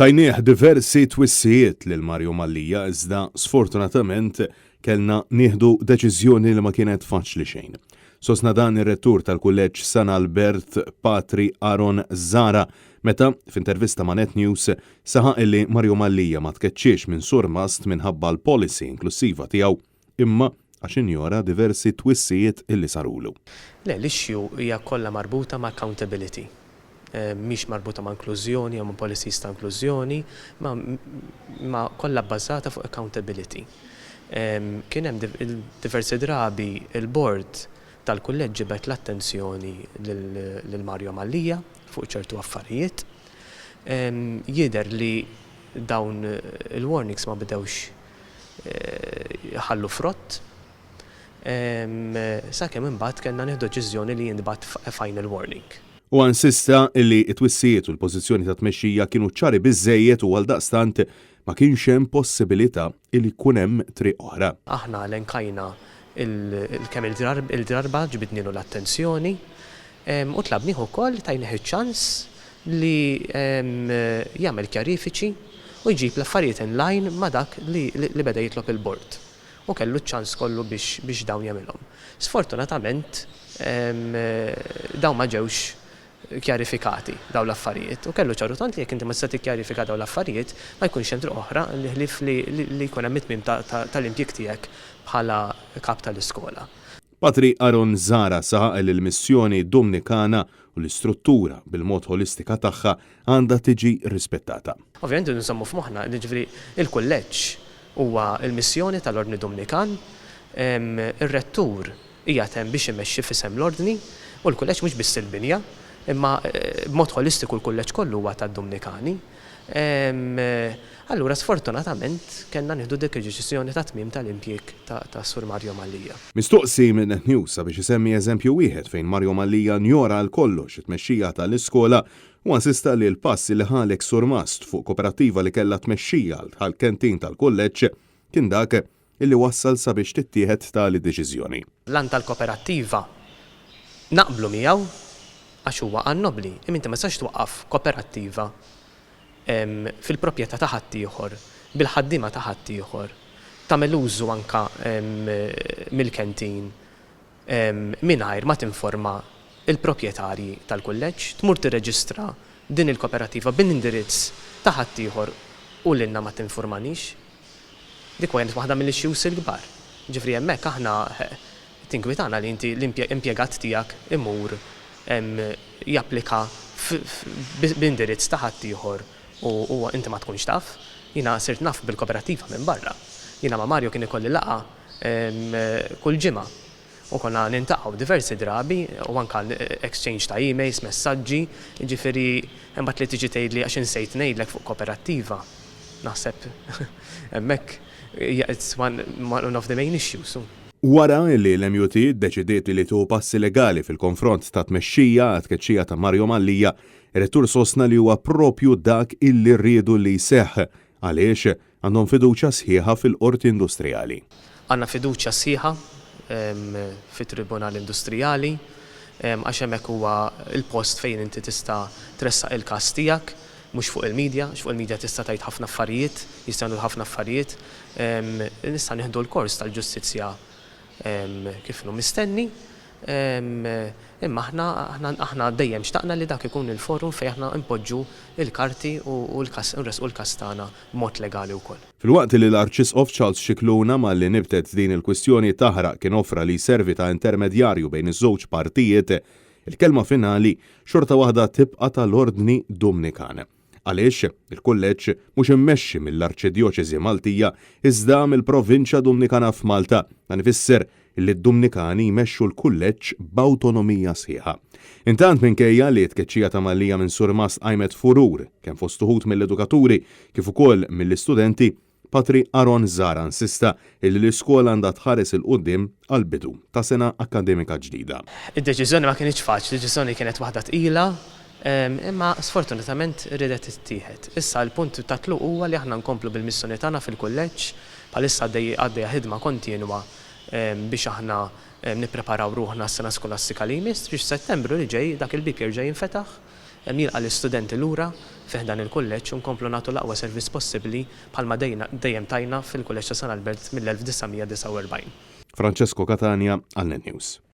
Tajnieh diversi twissijiet lil Mario Mallija iżda sfortunatament kellna nieħdu deċiżjoni li ma kienet faċli xejn. Sostna dan ir-rettur tal-Kulleġġ San Albert Patri Aron Zara meta f'intervista ma' Net News saħaq illi Mario Mallija ma tkeċċiex minn Surmast minħabba l-policy inklusiva tiegħu imma għax injora diversi twissijiet illi sarulu. L-issue hija kollha marbuta ma' accountability. Mhix marbuta ma' inklużjoni jew ma' policies ta' inklużjoni, ma' kollha bbażata fuq accountability. Kien hemm diversi drabi il-board tal-kulleġġ ġibet l-attenzjoni lil Mario Mallija fuq ċertu affarijiet. Jidher li dawn il-warnings ma bidewx ħallu frott. Sakemm imbagħad kellna nieħdu deċiżjoni li jinbagħat final warning. U insista illi t-twissijiet u l-pożizzjoni ta' tmexxija kienu ċari biżżejjed u għaldaqstant ma kienx hemm possibilità illi jkun hemm triq oħra. Aħna lenkajna kemm il-darba ġbidnielu l-attenzjoni u tlabnieh ukoll tajnieh iċ-ċans li jagħmel kjarifiċi u jġib l-affarijiet in line ma' dak li beda jitlob il-bord. U kellu ċ-ċans kollu biex dawn jagħmilhom. Sfortunatament dawn ma ġewx kjarifikati daw l-affarijiet. U kellu ċarutant li jekk inti ma tista' tikkjarifika daw l-affarijiet ma jkunx hemm triq oħra li jkun hemm mitmiem tal-impjieg tiegħek bħala kap tal-iskola. Patri Aron Zara saħaq li l-missjoni Dominikana u l-istruttura bil-mod holistika tagħha għandha tiġi rispettata. Ovvjament nżommu f'moħħna li ġifieri il-kulleġġ huwa l-missjoni tal-Ordni Dominikan, ir-rettur qiegħed hemm biex imexxi f'isem l-ordni u l-kulleġġ mhux biss il-binja, imma b'mod holistiku l-kulleġġ kollu huwa tad-Dominikani. Allura sfortunatament kellna nieħdu dik id-deċiżjoni ta' tmiem tal-impjieg ta' Sur Mario Mallija. Mistoqsi minn Net News sabiex isemmi eżempju wieħed fejn Mario Mallija njora l kollox it-tmexxija tal-iskola u insista li l-pass li ħalek Surmast fuq koperattiva li kellha tmexxija għall-kentin tal-kulleġġ kien dak illi wassal sabiex tittieħed tali deċiżjoni. L-an tal-koperattiva naqblu miegħu għax huwa għan-nobli, inti ma tistax twaqqaf koperattiva fil-proprjetà ta' ħadd ieħor, bil-ħaddiema ta' ħadd ieħor, tagħmel użu anke mill-kentin mingħajr ma tinforma il-proprjetarji tal-kulleġġ, tmur tirreġistra din il-koperattiva b'indirizz ta' ħadd ieħor u lilna ma tinformanix. Dik kienet waħda mill-issues il-kbar. Ġifri hemmhekk aħna tinkwitana li inti l-impjegat tiegħek imur japplika b'indirizz ta' ħadd ieħor u inti ma tkunx taf. Jiena sirt naf bil-koperattiva minn barra. Jiena ma' Mario kien ikolli laqgħa kull ġimgħa u konna nintaqgħu diversi drabi u anke exchange ta' emails, messaġġi, jiġifieri imbagħad li tiġi tgħidli għax insejt ngħidlek fuq koperattiva. Naħseb hemmhekk it's one of the main issues. Wara li l-MUT ddeċidiet li tuħu passi legali fil-konfront ta' tmexxija għat-tkeċċija ta' Mario Mallija, ir-rettur sostna li huwa propju dak illi rriedu li jseħħ għaliex għandhom fiduċja sħiħa fil-qorti industrijali. Għandna fiduċja sħiħa fit-Tribunal Industrijali għax hemmhekk huwa l-post fejn inti tista' tressaq il-każ tiegħek, mhux fuq il-medja, fuq il-medja tista' tgħid ħafna affarijiet, jistgħu ħafna affarijiet. Nista' nieħdu l-kors tal-ġustizzja kif inhu mistenni, imma aħna dejjem xtaqna li dak ikun il-forum fejn aħna npoġġu il-karti u nresqu l-każ tagħna b'mod legali wkoll. Filwaqt li l-Arċisqof Charles Scicluna malli nibtet din il-kwistjoni taħraq kien offra li jservi ta' intermedjarju bejn iż-żewġ partijiet, il-kelma finali xorta waħda tibqa' tal-Ordni Dominikan. Għaliex il-kulleġġ mhux immexxi mill-Arċidjoċeżi Maltija iżda mill-Provinċja Dominikana f'Malta, dan ifisser li d-Dominikani jmexxu l-kulleġġ b'awtonomija sħiħa. Intant minkejja li t-tkeċċija ta' Mallija minn Surmast qajmet furur kemm fost uħud mill-edukaturi kif ukoll mill-istudenti, Patri Aron Zara insista li l-iskola għandha tħares il-qudiem għall-bidu ta' sena akkademika ġdida. Id-deċiżjoni ma kienx faċli, id-deċiżjoni kienet waħda tqila, imma sfortunatament ridet tittieħed. Issa l-punt ta' tluq huwa li aħna nkomplu bil-missjoni tagħna fil-kulleġġ, bħalissa għaddejja ħidma kontinwa biex aħna nippreparaw ruħna s-sena skolastika li jmiss biex Settembru li ġej dak il-bib jerġa' jinfetaħ jilqa' l-istudenti lura fih dan il-kulleġġ u nkomplu nagħtu l-aqwa servizz possibbli bħalma dejjem tajna fil-kulleġġ ta' San Albert mill-1949. Francesco Catania, għall-News.